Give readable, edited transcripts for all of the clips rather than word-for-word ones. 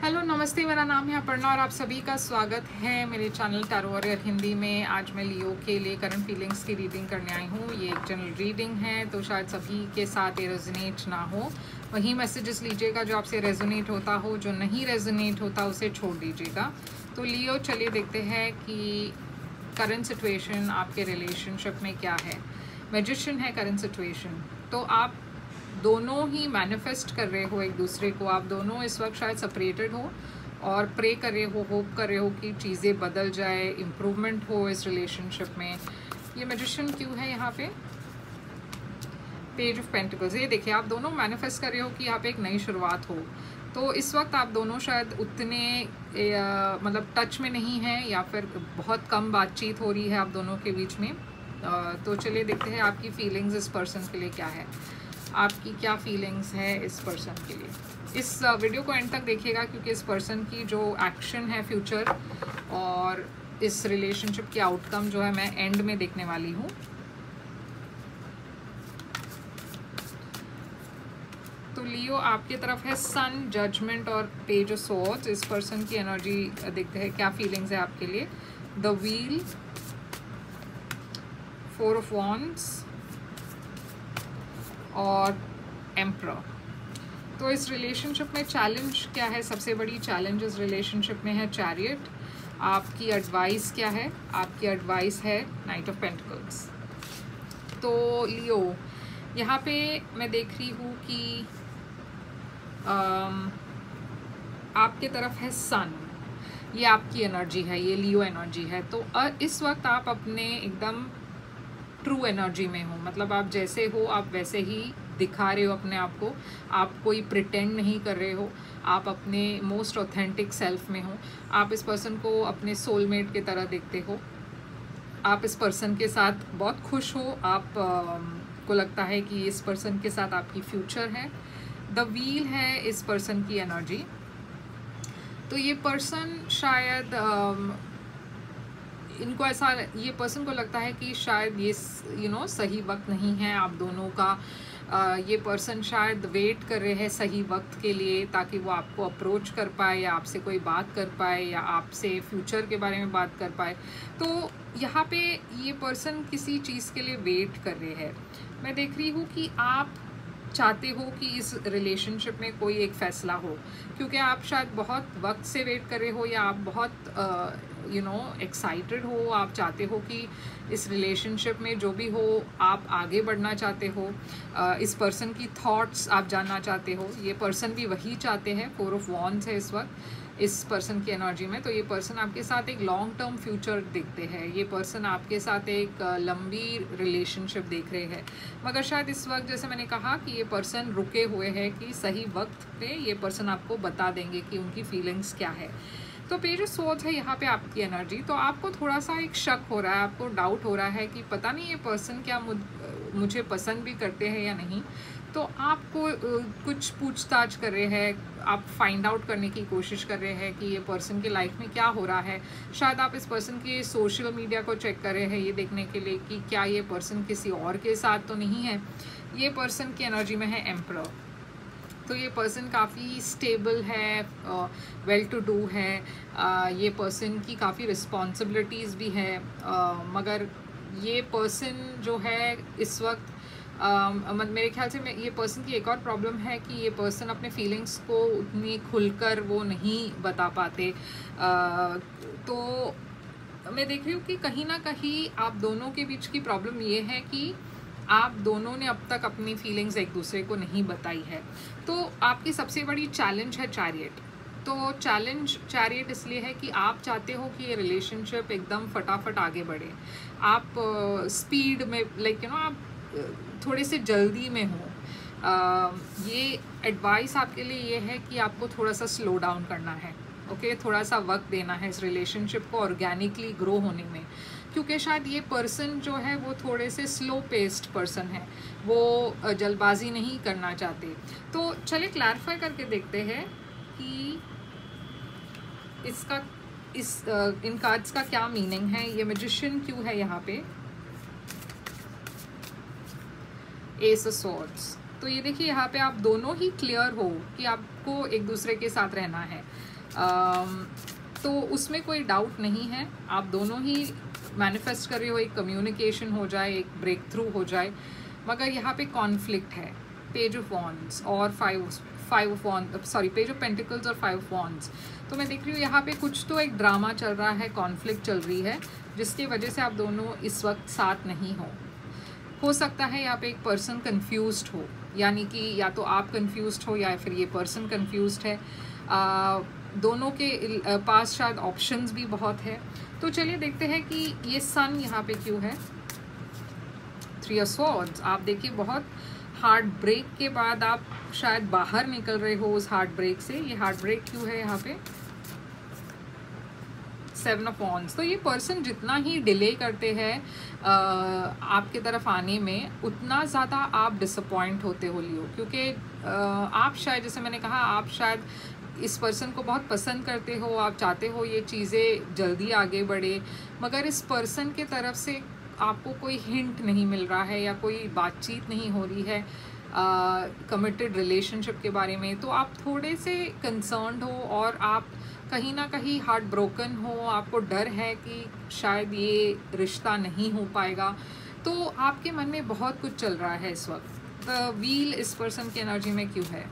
Hello नमस्ते, मेरा नाम है अपर्णा और आप सभी का स्वागत है मेरे चैनल टैरो वॉरियर हिंदी में। आज मैं लियो के लिए करंट फीलिंग्स की रीडिंग करने आई हूँ। ये एक जनरल रीडिंग है तो शायद सभी के साथ ये रेजोनेट ना हो, वही मैसेजेस लीजिएगा जो आपसे रेजोनेट होता हो, जो नहीं रेजोनेट होता उसे छोड़ दीजिएगा। तो लियो, चलिए देखते हैं कि करंट सिचुएशन आपके रिलेशनशिप में क्या है। मैजिशियन है करंट सिचुएशन, तो आप दोनों ही मैनिफेस्ट कर रहे हो एक दूसरे को। आप दोनों इस वक्त शायद सेपरेटेड हो और प्रे कर रहे हो, होप कर रहे हो कि चीज़ें बदल जाए, इम्प्रूवमेंट हो इस रिलेशनशिप में। ये मैजिशियन क्यों है यहाँ पे? Page of pentacles. ये देखिए, आप दोनों मैनिफेस्ट कर रहे हो कि यहाँ पे एक नई शुरुआत हो। तो इस वक्त आप दोनों शायद उतने मतलब टच में नहीं हैं, या फिर बहुत कम बातचीत हो रही है आप दोनों के बीच में। तो चलिए देखते हैं आपकी फीलिंग्स इस पर्सन के लिए क्या है। आपकी क्या फीलिंग्स है इस पर्सन के लिए। इस वीडियो को एंड तक देखिएगा, क्योंकि इस पर्सन की जो एक्शन है फ्यूचर और इस रिलेशनशिप की आउटकम जो है मैं एंड में देखने वाली हूँ। तो लियो आपकी तरफ है सन, जजमेंट और पेज ऑफ सोर्ड्स। इस पर्सन की एनर्जी देखते हैं क्या फीलिंग्स है आपके लिए। The wheel, four of wands और एम्परर। तो इस रिलेशनशिप में चैलेंज क्या है? सबसे बड़ी चैलेंज इस रिलेशनशिप में है चैरियट। आपकी एडवाइस क्या है? आपकी एडवाइस है नाइट ऑफ पेंटिकल्स। तो लियो, यहाँ पे मैं देख रही हूँ कि आपके तरफ है सन। ये आपकी एनर्जी है, ये लियो एनर्जी है। तो इस वक्त आप अपने एकदम ट्रू एनर्जी में हो, मतलब आप जैसे हो आप वैसे ही दिखा रहे हो अपने आप को। आप कोई प्रिटेंड नहीं कर रहे हो, आप अपने मोस्ट ऑथेंटिक सेल्फ में हो। आप इस पर्सन को अपने सोलमेट की तरह देखते हो। आप इस पर्सन के साथ बहुत खुश हो। आप को लगता है कि इस पर्सन के साथ आपकी फ्यूचर है। द व्हील है इस पर्सन की एनर्जी। तो ये पर्सन शायद इनको ऐसा, ये पर्सन को लगता है कि शायद ये सही वक्त नहीं है आप दोनों का। ये पर्सन शायद वेट कर रहे हैं सही वक्त के लिए, ताकि वो आपको अप्रोच कर पाए या आपसे कोई बात कर पाए या आपसे फ्यूचर के बारे में बात कर पाए। तो यहाँ पे ये पर्सन किसी चीज़ के लिए वेट कर रहे हैं। मैं देख रही हूँ कि आप चाहते हो कि इस रिलेशनशिप में कोई एक फ़ैसला हो, क्योंकि आप शायद बहुत वक्त से वेट कर रहे हो, या आप बहुत एक्साइटेड हो। आप चाहते हो कि इस रिलेशनशिप में जो भी हो आप आगे बढ़ना चाहते हो। इस पर्सन की थॉट्स आप जानना चाहते हो। ये पर्सन भी वही चाहते हैं। फोर ऑफ वॉन्ड्स है इस वक्त इस पर्सन की एनर्जी में। तो ये पर्सन आपके साथ एक लॉन्ग टर्म फ्यूचर देखते हैं। ये पर्सन आपके साथ एक लंबी रिलेशनशिप देख रहे हैं, मगर शायद इस वक्त जैसे मैंने कहा कि ये पर्सन रुके हुए हैं कि सही वक्त पे ये पर्सन आपको बता देंगे कि उनकी फीलिंग्स क्या है। तो पेज ऑफ सोर्ड्स है यहाँ पे आपकी एनर्जी। तो आपको थोड़ा सा एक शक हो रहा है, आपको डाउट हो रहा है कि पता नहीं ये पर्सन क्या मुझे पसंद भी करते हैं या नहीं। तो आपको कुछ पूछताछ कर रहे हैं, आप फाइंड आउट करने की कोशिश कर रहे हैं कि ये पर्सन की लाइफ में क्या हो रहा है। शायद आप इस पर्सन के सोशल मीडिया को चेक कर रहे हैं ये देखने के लिए कि क्या ये पर्सन किसी और के साथ तो नहीं है। ये पर्सन की एनर्जी में है एम्परर। तो ये पर्सन काफ़ी स्टेबल है, वेल टू डू है। ये पर्सन की काफ़ी रिस्पॉन्सिबिलिटीज़ भी है, मगर ये पर्सन जो है इस वक्त मेरे ख्याल से ये पर्सन की एक और प्रॉब्लम है कि ये पर्सन अपने फीलिंग्स को उतनी खुलकर वो नहीं बता पाते। तो मैं देख रही हूँ कि कहीं ना कहीं आप दोनों के बीच की प्रॉब्लम ये है कि आप दोनों ने अब तक अपनी फीलिंग्स एक दूसरे को नहीं बताई है। तो आपकी सबसे बड़ी चैलेंज है चैरियट। तो चैलेंज चैरियट इसलिए है कि आप चाहते हो कि ये रिलेशनशिप एकदम फटाफट आगे बढ़े। आप स्पीड में आप थोड़े से जल्दी में हो। ये एडवाइस आपके लिए ये है कि आपको थोड़ा सा स्लो डाउन करना है। ओके, थोड़ा सा वक्त देना है इस रिलेशनशिप को ऑर्गेनिकली ग्रो होने में, क्योंकि शायद ये पर्सन जो है वो थोड़े से स्लो पेस्ड पर्सन है, वो जल्दबाजी नहीं करना चाहते। तो चलिए क्लैरिफाई करके देखते हैं कि इन कार्ड्स का क्या मीनिंग है। ये मैजिशियन क्यों है यहाँ पे? S of swords. तो ये देखिए, यहाँ पे आप दोनों ही क्लियर हो कि आपको एक दूसरे के साथ रहना है। तो उसमें कोई डाउट नहीं है, आप दोनों ही मैनिफेस्ट कर रहे हो, एक कम्युनिकेशन हो जाए, एक ब्रेक थ्रू हो जाए, मगर यहाँ पे कॉन्फ्लिक्ट है। पेज ऑफ वॉन्ड्स और पेज ऑफ पेंटिकल्स और 5 ऑफ वॉन्ड्स। तो मैं देख रही हूँ यहाँ पे कुछ तो एक ड्रामा चल रहा है, कॉन्फ्लिक्ट चल रही है, जिसकी वजह से आप दोनों इस वक्त साथ नहीं हो सकता है यहाँ पे एक पर्सन कंफ्यूज्ड हो, यानी कि या तो आप कंफ्यूज्ड हो या फिर ये पर्सन कंफ्यूज्ड है। दोनों के पास शायद ऑप्शंस भी बहुत है। तो चलिए देखते हैं कि ये सन यहाँ पे क्यों है। 3 ऑफ स्वॉर्ड्स, आप देखिए बहुत हार्ट ब्रेक के बाद आप शायद बाहर निकल रहे हो उस हार्ट ब्रेक से। ये हार्ट ब्रेक क्यों है यहाँ पे? 7 ऑफ वॉन्ड्स। तो ये पर्सन जितना ही डिले करते हैं आपके तरफ आने में, उतना ज़्यादा आप डिसअपॉइंट होते हो लियो, क्योंकि आप शायद, जैसे मैंने कहा, आप शायद इस पर्सन को बहुत पसंद करते हो, आप चाहते हो ये चीज़ें जल्दी आगे बढ़े, मगर इस पर्सन के तरफ से आपको कोई हिंट नहीं मिल रहा है या कोई बातचीत नहीं हो रही है कमिटेड रिलेशनशिप के बारे में। तो आप थोड़े से कंसर्न्ड हो और आप कहीं ना कहीं हार्ट ब्रोकन हो, आपको डर है कि शायद ये रिश्ता नहीं हो पाएगा। तो आपके मन में बहुत कुछ चल रहा है इस वक्त। द व्हील इस पर्सन की एनर्जी में क्यों है?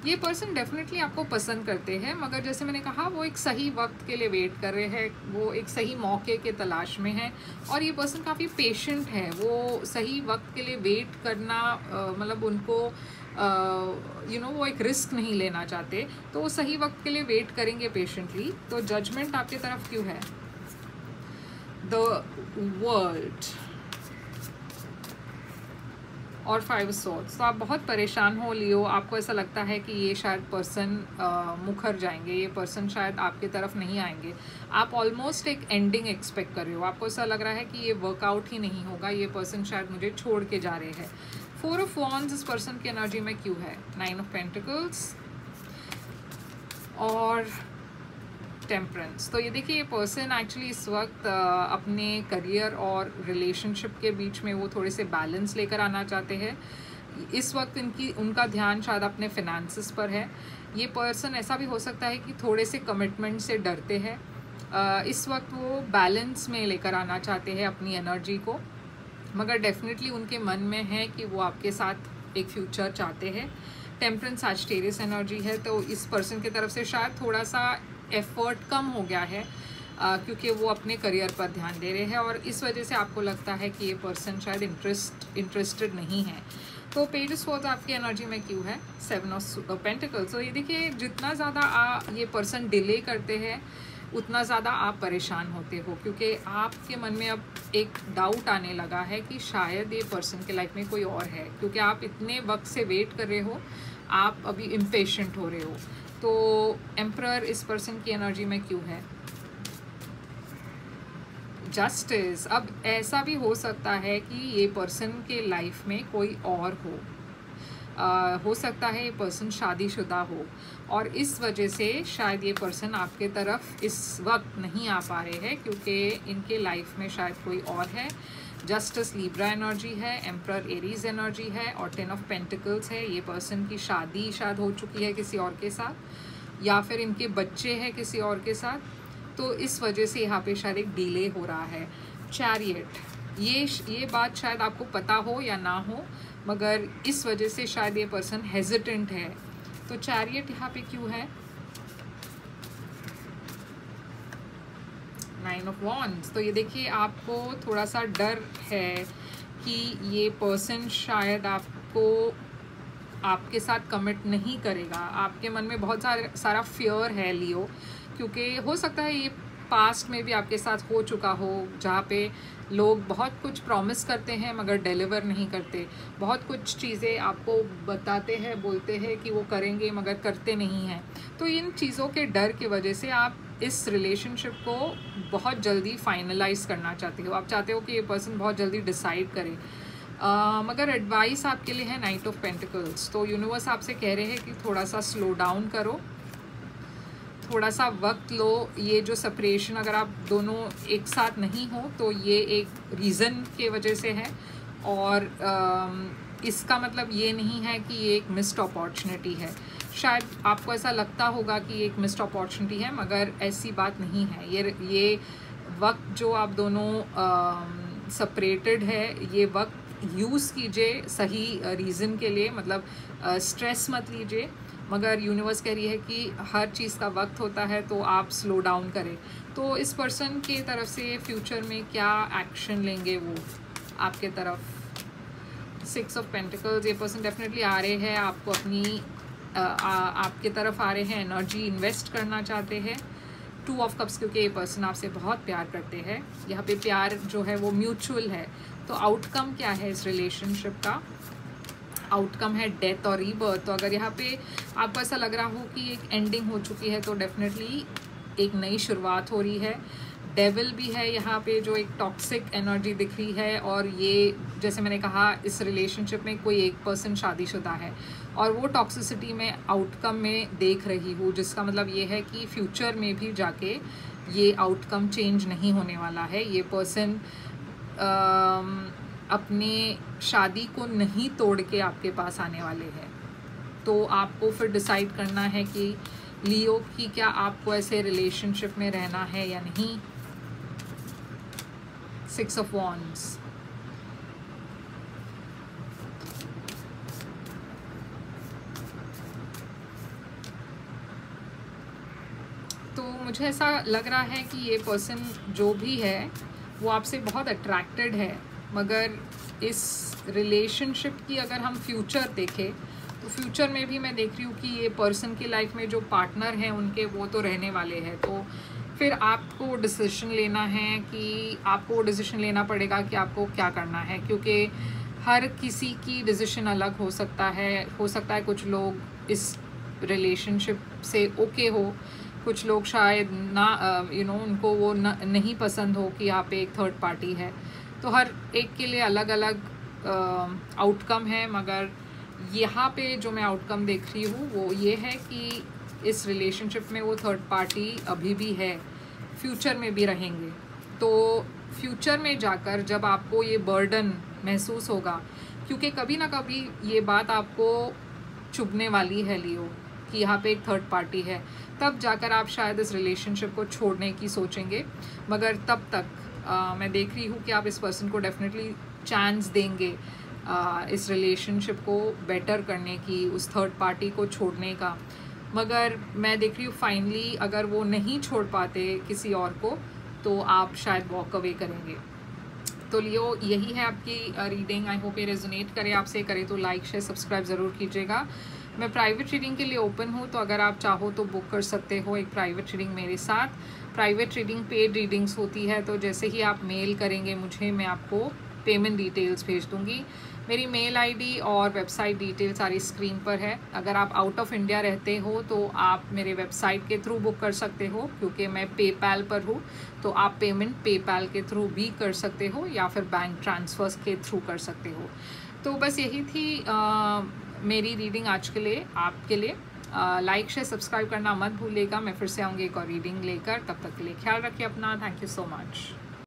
ये पर्सन डेफिनेटली आपको पसंद करते हैं, मगर जैसे मैंने कहा वो एक सही वक्त के लिए वेट कर रहे हैं, वो एक सही मौके के तलाश में है। और ये पर्सन काफ़ी पेशेंट है, वो सही वक्त के लिए वेट करना मतलब उनको वो एक रिस्क नहीं लेना चाहते, तो वो सही वक्त के लिए वेट करेंगे पेशेंटली। तो जजमेंट आपकी तरफ क्यों है? द वर्ल्ड और 5 स्वॉर्ड्स। तो आप बहुत परेशान हो लियो, आपको ऐसा लगता है कि ये शायद पर्सन मुखर जाएंगे, ये पर्सन शायद आपकी तरफ नहीं आएंगे। आप ऑलमोस्ट एक एंडिंग एक्सपेक्ट कर रहे हो, आपको ऐसा लग रहा है कि ये वर्कआउट ही नहीं होगा, ये पर्सन शायद मुझे छोड़ के जा रहे हैं। 4 ऑफ वॉन्ड्स इस पर्सन की एनर्जी में क्यों है? 9 ऑफ पेंटिकल्स और टेम्परेंस। तो ये देखिए, ये पर्सन एक्चुअली इस वक्त अपने करियर और रिलेशनशिप के बीच में वो थोड़े से बैलेंस लेकर आना चाहते हैं। इस वक्त उनका ध्यान शायद अपने फिनेंसेस पर है। ये पर्सन ऐसा भी हो सकता है कि थोड़े से कमिटमेंट से डरते हैं। इस वक्त वो बैलेंस में लेकर आना चाहते हैं अपनी एनर्जी को, मगर डेफिनेटली उनके मन में है कि वो आपके साथ एक फ्यूचर चाहते हैं। टेम्परेंस सजिटेरियस एनर्जी है, तो इस पर्सन की तरफ से शायद थोड़ा सा एफर्ट कम हो गया है क्योंकि वो अपने करियर पर ध्यान दे रहे हैं, और इस वजह से आपको लगता है कि ये पर्सन शायद इंटरेस्टेड नहीं है। तो पेज ऑफ स्वॉर्ड्स आपकी एनर्जी में क्यों है? 7 ऑफ पेंटिकल्स। तो ये देखिए, जितना ज़्यादा ये पर्सन डिले करते हैं उतना ज़्यादा आप परेशान होते हो, क्योंकि आपके मन में अब एक डाउट आने लगा है कि शायद ये पर्सन के लाइफ में कोई और है, क्योंकि आप इतने वक्त से वेट कर रहे हो, आप अभी इम्पेशेंट हो रहे हो। तो एम्परर इस पर्सन की एनर्जी में क्यों है? जस्टिस। अब ऐसा भी हो सकता है कि ये पर्सन के लाइफ में कोई और हो सकता है ये पर्सन शादीशुदा हो, और इस वजह से शायद ये पर्सन आपके तरफ इस वक्त नहीं आ पा रहे हैं, क्योंकि इनके लाइफ में शायद कोई और है। जस्टिस लिब्रा एनर्जी है, एम्परर एरीज एनर्जी है, और 10 ऑफ पेंटिकल्स है। ये पर्सन की शादी शायद हो चुकी है किसी और के साथ, या फिर इनके बच्चे हैं किसी और के साथ, तो इस वजह से यहाँ पे शायद एक डिले हो रहा है। चैरियट, ये बात शायद आपको पता हो या ना हो, मगर इस वजह से शायद ये पर्सन हेजिटेंट है। तो चैरियट यहाँ पे क्यों है? 9 ऑफ वॉन्ड्स। तो ये देखिए, आपको थोड़ा सा डर है कि ये पर्सन शायद आपके साथ कमिट नहीं करेगा। आपके मन में बहुत सारा फियर है लियो, क्योंकि हो सकता है ये पास्ट में भी आपके साथ हो चुका हो, जहाँ पे लोग बहुत कुछ प्रॉमिस करते हैं मगर डिलीवर नहीं करते, बहुत कुछ चीज़ें आपको बताते हैं, बोलते हैं कि वो करेंगे मगर करते नहीं हैं। तो इन चीज़ों के डर की वजह से आप इस रिलेशनशिप को बहुत जल्दी फाइनलाइज करना चाहते हो, आप चाहते हो कि ये पर्सन बहुत जल्दी डिसाइड करे। मगर एडवाइस आपके लिए है नाइट ऑफ पेंटिकल्स। तो यूनिवर्स आपसे कह रहे हैं कि थोड़ा सा स्लो डाउन करो, थोड़ा सा वक्त लो। ये जो सेपरेशन, अगर आप दोनों एक साथ नहीं हो तो ये एक रीज़न के वजह से है, और इसका मतलब ये नहीं है कि ये एक मिस्ड अपॉर्चुनिटी है। शायद आपको ऐसा लगता होगा कि एक मिस्ड अपॉर्चुनिटी है, मगर ऐसी बात नहीं है। ये वक्त जो आप दोनों सेपरेटेड है, ये वक्त यूज़ कीजिए सही रीज़न के लिए, मतलब स्ट्रेस मत लीजिए। मगर यूनिवर्स कह रही है कि हर चीज़ का वक्त होता है, तो आप स्लो डाउन करें। तो इस पर्सन की तरफ से फ्यूचर में क्या एक्शन लेंगे वो आपके तरफ। 6 ऑफ पेंटिकल्स, ये पर्सन डेफिनेटली आ रहे हैं आपको अपनी आपके तरफ आ रहे हैं, एनर्जी इन्वेस्ट करना चाहते हैं। 2 ऑफ कप्स, क्योंकि ये पर्सन आपसे बहुत प्यार करते हैं। यहाँ पे प्यार जो है वो म्यूचुअल है। तो आउटकम क्या है इस रिलेशनशिप का? आउटकम है डेथ और रीबर्थ। तो अगर यहाँ पे आपको ऐसा लग रहा हो कि एक एंडिंग हो चुकी है, तो डेफिनेटली एक नई शुरुआत हो रही है। डेविल भी है यहाँ पे, जो एक टॉक्सिक एनर्जी दिख रही है। और ये जैसे मैंने कहा, इस रिलेशनशिप में कोई एक पर्सन शादीशुदा है और वो टॉक्सिसिटी में आउटकम में देख रही हूँ, जिसका मतलब ये है कि फ्यूचर में भी जाके ये आउटकम चेंज नहीं होने वाला है। ये पर्सन अपने शादी को नहीं तोड़ के आपके पास आने वाले हैं। तो आपको फिर डिसाइड करना है कि लियो कि क्या आपको ऐसे रिलेशनशिप में रहना है या नहीं। 6 ऑफ वॉन्ड्स, तो मुझे ऐसा लग रहा है कि ये पर्सन जो भी है वो आपसे बहुत अट्रैक्टेड है। मगर इस रिलेशनशिप की अगर हम फ्यूचर देखें, तो फ्यूचर में भी मैं देख रही हूँ कि ये पर्सन की लाइफ में जो पार्टनर हैं उनके, वो तो रहने वाले हैं। तो फिर आपको डिसीजन लेना है कि आपको डिसीजन लेना पड़ेगा कि आपको क्या करना है, क्योंकि हर किसी की डिसीजन अलग हो सकता है। कुछ लोग इस रिलेशनशिप से ओके हो, कुछ लोग शायद ना उनको वो नहीं पसंद हो कि यहाँ पे एक थर्ड पार्टी है। तो हर एक के लिए अलग अलग आउटकम है। मगर यहाँ पे जो मैं आउटकम देख रही हूँ वो ये है कि इस रिलेशनशिप में वो थर्ड पार्टी अभी भी है, फ्यूचर में भी रहेंगे। तो फ्यूचर में जाकर जब आपको ये बर्डन महसूस होगा, क्योंकि कभी ना कभी ये बात आपको चुभने वाली है लियो कि यहाँ पे एक थर्ड पार्टी है, तब जाकर आप शायद इस रिलेशनशिप को छोड़ने की सोचेंगे। मगर तब तक मैं देख रही हूँ कि आप इस पर्सन को डेफिनेटली चांस देंगे इस रिलेशनशिप को बेटर करने की, उस थर्ड पार्टी को छोड़ने का। मगर मैं देख रही हूँ फाइनली अगर वो नहीं छोड़ पाते किसी और को, तो आप शायद वॉक अवे करेंगे। तो लियो, यही है आपकी रीडिंग। आई होप ये रेजोनेट करे आपसे। करे तो लाइक शेयर सब्सक्राइब ज़रूर कीजिएगा। मैं प्राइवेट रीडिंग के लिए ओपन हूँ, तो अगर आप चाहो तो बुक कर सकते हो एक प्राइवेट रीडिंग मेरे साथ। प्राइवेट रीडिंग पेड रीडिंग्स होती है, तो जैसे ही आप मेल करेंगे मुझे, मैं आपको पेमेंट डिटेल्स भेज दूँगी। मेरी मेल आईडी और वेबसाइट डिटेल सारी स्क्रीन पर है। अगर आप आउट ऑफ इंडिया रहते हो तो आप मेरे वेबसाइट के थ्रू बुक कर सकते हो, क्योंकि मैं पेपैल पर हूँ। तो आप पेमेंट पेपैल के थ्रू भी कर सकते हो या फिर बैंक ट्रांसफर्स के थ्रू कर सकते हो। तो बस यही थी मेरी रीडिंग आज के लिए आपके लिए। लाइक शेयर सब्सक्राइब करना मत भूलिएगा। मैं फिर से आऊँगी एक और रीडिंग लेकर। तब तक के लिए ख्याल रखिए अपना। Thank you so much.